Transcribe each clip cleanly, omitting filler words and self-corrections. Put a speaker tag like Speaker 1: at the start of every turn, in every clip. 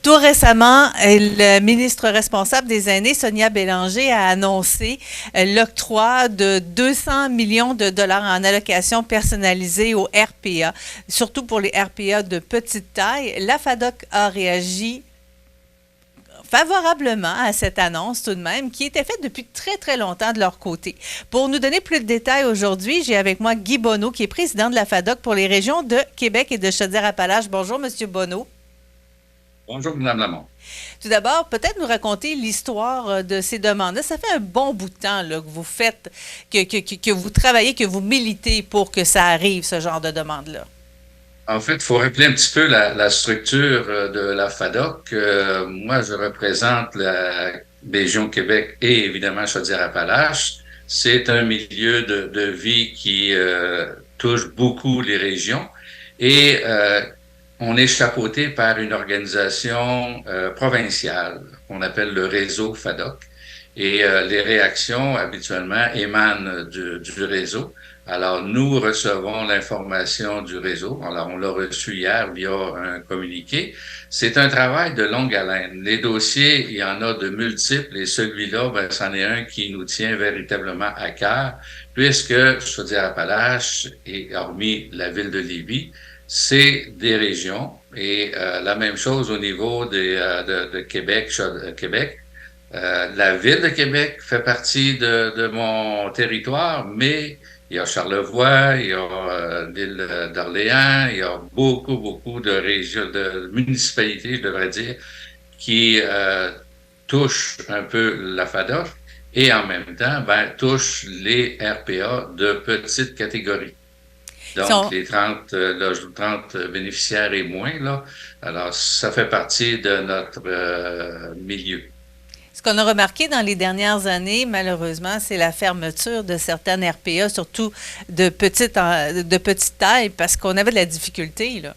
Speaker 1: Tout récemment, le ministre responsable des aînés, Sonia Bélanger, a annoncé l'octroi de 200 millions de dollars en allocations personnalisées aux RPA, surtout pour les RPA de petite taille. La FADOC a réagi favorablement à cette annonce tout de même, qui était faite depuis très, très longtemps de leur côté. Pour nous donner plus de détails aujourd'hui, j'ai avec moi Guy Bonneau, qui est président de la FADOC pour les régions de Québec et de Chaudière-Appalaches. Bonjour, Monsieur Bonneau.
Speaker 2: Bonjour, Mme Lamont.
Speaker 1: Tout d'abord, peut-être nous raconter l'histoire de ces demandes-là. Ça fait un bon bout de temps là, que vous faites, que vous travaillez, que vous militez pour que ça arrive, ce genre de demande-là.
Speaker 2: En fait, il faut rappeler un petit peu la structure de la FADOC. Moi, je représente la région Québec et évidemment Chaudière-Appalaches. C'est un milieu de vie qui touche beaucoup les régions et on est chapeauté par une organisation provinciale qu'on appelle le réseau FADOC. Et les réactions habituellement émanent du réseau. Alors, nous recevons l'information du réseau. Alors, on l'a reçu hier via un communiqué. C'est un travail de longue haleine. Les dossiers, il y en a de multiples et celui-là, ben, c'en est un qui nous tient véritablement à cœur puisque, je veux dire, Appalaches et hormis la ville de Lévis, c'est des régions et la même chose au niveau de Québec, Québec. La ville de Québec fait partie de mon territoire, mais il y a Charlevoix, il y a l'île d'Orléans, il y a beaucoup de régions, de municipalités, je devrais dire, qui touchent un peu la FADOC et en même temps, ben, touchent les RPA de petite catégorie. Donc,
Speaker 1: Sont,
Speaker 2: les 30, l'âge de 30 bénéficiaires et moins, là. Alors, ça fait partie de notre milieu.
Speaker 1: Ce qu'on a remarqué dans les dernières années, malheureusement, c'est la fermeture de certaines RPA, surtout de petite taille, parce qu'on avait de la difficulté, là.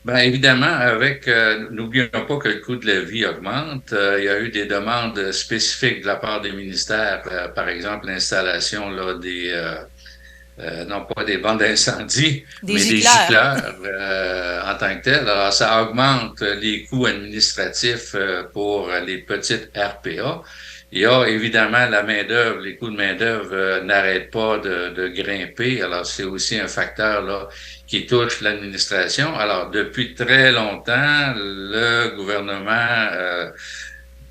Speaker 2: Ben évidemment, avec n'oublions pas que le coût de la vie augmente. Il y a eu des demandes spécifiques de la part des ministères, par exemple l'installation là non pas des bandes d'incendie,
Speaker 1: Des
Speaker 2: mais des
Speaker 1: gicleurs.
Speaker 2: gicleurs en tant que tel. Alors ça augmente les coûts administratifs pour les petites RPA. Il y a évidemment la main-d'œuvre, les coûts de main-d'œuvre n'arrêtent pas de grimper. Alors, c'est aussi un facteur là qui touche l'administration. Alors, depuis très longtemps, le gouvernement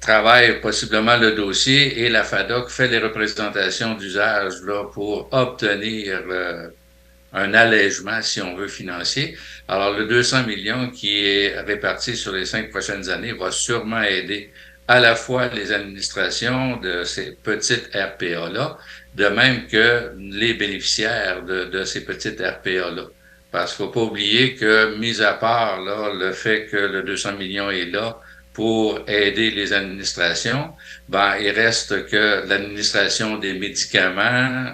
Speaker 2: travaille possiblement le dossier et la FADOC fait les représentations d'usage là pour obtenir un allègement, si on veut, financier. Alors, le 200 millions qui est réparti sur les 5 prochaines années va sûrement aider à la fois les administrations de ces petites RPA-là, de même que les bénéficiaires de ces petites RPA-là. Parce qu'il ne faut pas oublier que, mis à part là, le fait que le 200 millions est là pour aider les administrations, ben, il reste que l'administration des médicaments,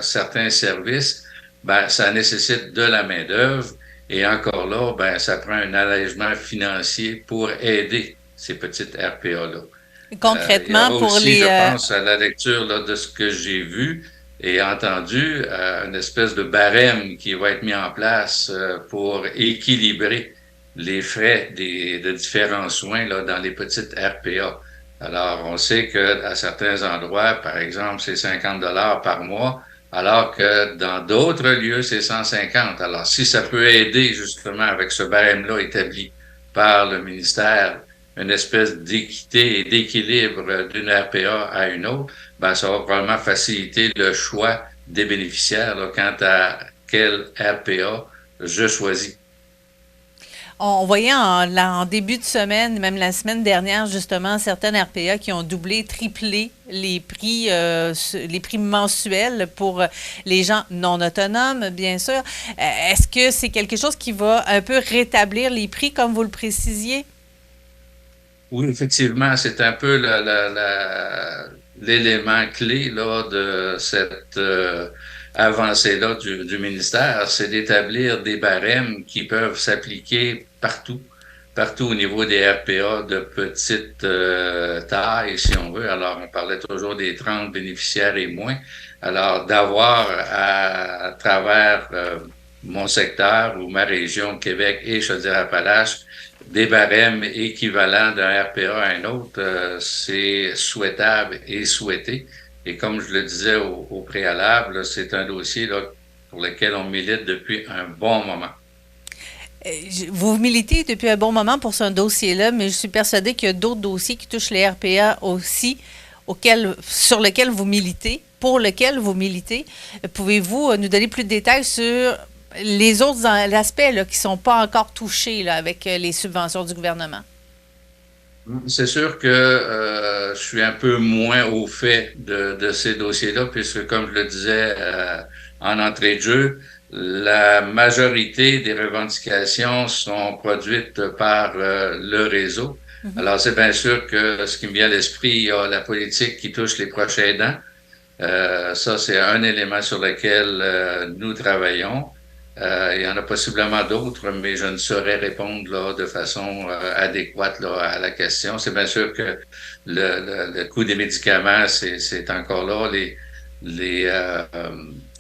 Speaker 2: certains services, ben, ça nécessite de la main-d'œuvre. Et encore là, ben, ça prend un allègement financier pour aider ces petites RPA-là. Il y
Speaker 1: Concrètement,
Speaker 2: aura
Speaker 1: pour
Speaker 2: aussi,
Speaker 1: les...
Speaker 2: je pense, à la lecture là, de ce que j'ai vu et entendu, une espèce de barème qui va être mis en place pour équilibrer les frais de différents soins là, dans les petites RPA. Alors, on sait que à certains endroits, par exemple, c'est 50 par mois, alors que dans d'autres lieux, c'est 150. Alors, si ça peut aider justement avec ce barème-là établi par le ministère, une espèce d'équité et d'équilibre d'une RPA à une autre, ben, ça va probablement faciliter le choix des bénéficiaires là, quant à quel RPA je choisis.
Speaker 1: On voyait en début de semaine, même la semaine dernière, justement, certaines RPA qui ont doublé, triplé les prix mensuels pour les gens non autonomes, bien sûr. Est-ce que c'est quelque chose qui va un peu rétablir les prix, comme vous le précisiez?
Speaker 2: Oui, effectivement, c'est un peu l'élément clé là, de cette avancée-là du ministère, c'est d'établir des barèmes qui peuvent s'appliquer partout au niveau des RPA de petite taille, si on veut. Alors, on parlait toujours des 30 bénéficiaires et moins. Alors, d'avoir à travers mon secteur ou ma région, Québec et Chaudière-Appalaches, des barèmes équivalents d'un RPA à un autre, c'est souhaitable et souhaité. Et comme je le disais au préalable, c'est un dossier là, pour lequel on milite depuis un bon moment.
Speaker 1: Vous militez depuis un bon moment pour ce dossier-là, mais je suis persuadée qu'il y a d'autres dossiers qui touchent les RPA aussi, sur lesquels vous militez, pour lesquels vous militez. Pouvez-vous nous donner plus de détails sur les autres aspects là, qui ne sont pas encore touchés là, avec les subventions du gouvernement?
Speaker 2: C'est sûr que je suis un peu moins au fait de ces dossiers-là, puisque comme je le disais en entrée de jeu, la majorité des revendications sont produites par le réseau.
Speaker 1: Mhm.
Speaker 2: Alors, c'est bien sûr que ce qui me vient à l'esprit, il y a la politique qui touche les proches aidants. Ça, c'est un élément sur lequel nous travaillons. Il y en a possiblement d'autres, mais je ne saurais répondre là, de façon adéquate là, à la question. C'est bien sûr que le coût des médicaments, c'est encore là.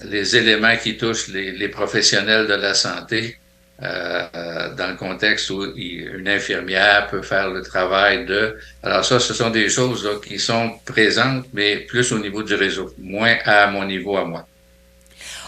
Speaker 2: Les éléments qui touchent les professionnels de la santé, dans le contexte où une infirmière peut faire le travail de... Alors ça, ce sont des choses là, qui sont présentes, mais plus au niveau du réseau, moins à mon niveau à moi.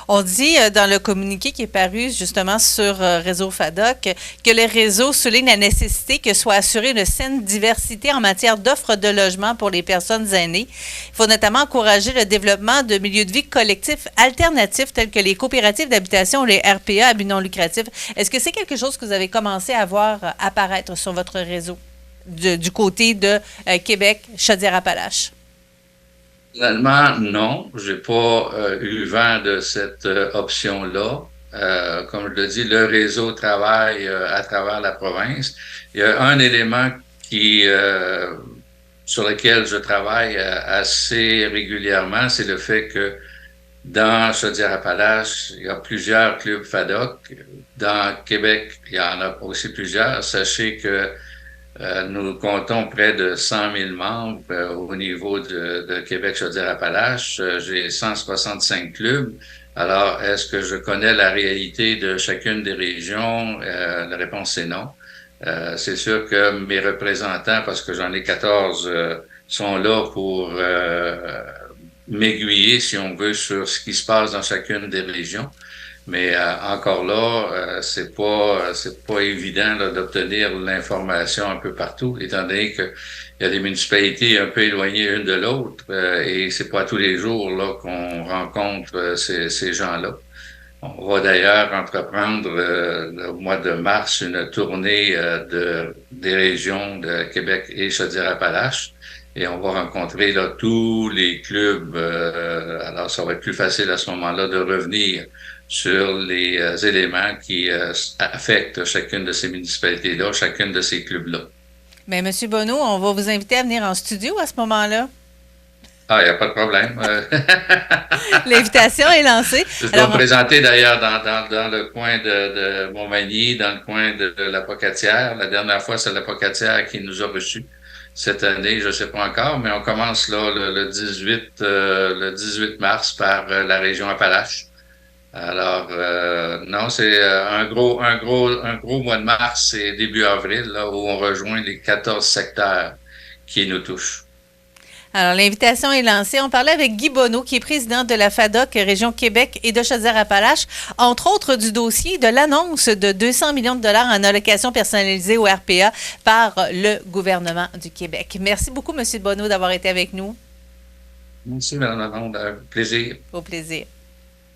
Speaker 1: On dit dans le communiqué qui est paru justement sur Réseau FADOC que le réseau souligne la nécessité que soit assurée une saine diversité en matière d'offres de logement pour les personnes aînées. Il faut notamment encourager le développement de milieux de vie collectifs alternatifs tels que les coopératives d'habitation ou les RPA à but non lucratif. Est-ce que c'est quelque chose que vous avez commencé à voir apparaître sur votre réseau du côté de Québec, Chaudière-Appalaches?
Speaker 2: Finalement, non, j'ai pas eu vent de cette option-là. Comme je le dis, le réseau travaille à travers la province. Il y a un élément qui sur lequel je travaille assez régulièrement, c'est le fait que dans Chaudière-Appalaches, il y a plusieurs clubs FADOC. Dans Québec, il y en a aussi plusieurs. Sachez que nous comptons près de 100 000 membres au niveau de Québec Chaudière-Appalaches. J'ai 165 clubs. Alors, est-ce que je connais la réalité de chacune des régions? La réponse est non. C'est sûr que mes représentants, parce que j'en ai 14, sont là pour m'aiguiller, si on veut, sur ce qui se passe dans chacune des régions. Mais encore là, c'est pas évident là, d'obtenir l'information un peu partout, étant donné que il y a des municipalités un peu éloignées une de l'autre, et c'est pas tous les jours là qu'on rencontre ces gens-là. On va d'ailleurs entreprendre au mois de mars une tournée des régions de Québec et Chaudière-Appalaches. Et on va rencontrer là tous les clubs. Alors, ça va être plus facile à ce moment-là de revenir sur les éléments qui affectent chacune de ces municipalités-là, chacune de ces clubs-là.
Speaker 1: Mais M. Bonneau, on va vous inviter à venir en studio à ce moment-là.
Speaker 2: Ah, il n'y a pas de problème.
Speaker 1: L'invitation est lancée.
Speaker 2: Je dois me
Speaker 1: Alors,
Speaker 2: présenter d'ailleurs dans le coin de Montmagny, dans le coin de la Pocatière. La dernière fois, c'est la Pocatière qui nous a reçus. Cette année, je ne sais pas encore, mais on commence là le 18 mars par la région Appalaches. Alors, non, c'est un gros mois de mars et début avril, là, où on rejoint les 14 secteurs qui nous touchent.
Speaker 1: alors, l'invitation est lancée. On parlait avec Guy Bonneau, qui est président de la FADOC Région Québec et de Chaudière-Appalaches, entre autres du dossier de l'annonce de 200 millions de dollars en allocation personnalisée au RPA par le gouvernement du Québec. Merci beaucoup, M. Bonneau, d'avoir été avec nous.
Speaker 2: Merci, Mme Lalonde. Plaisir.
Speaker 1: Au plaisir.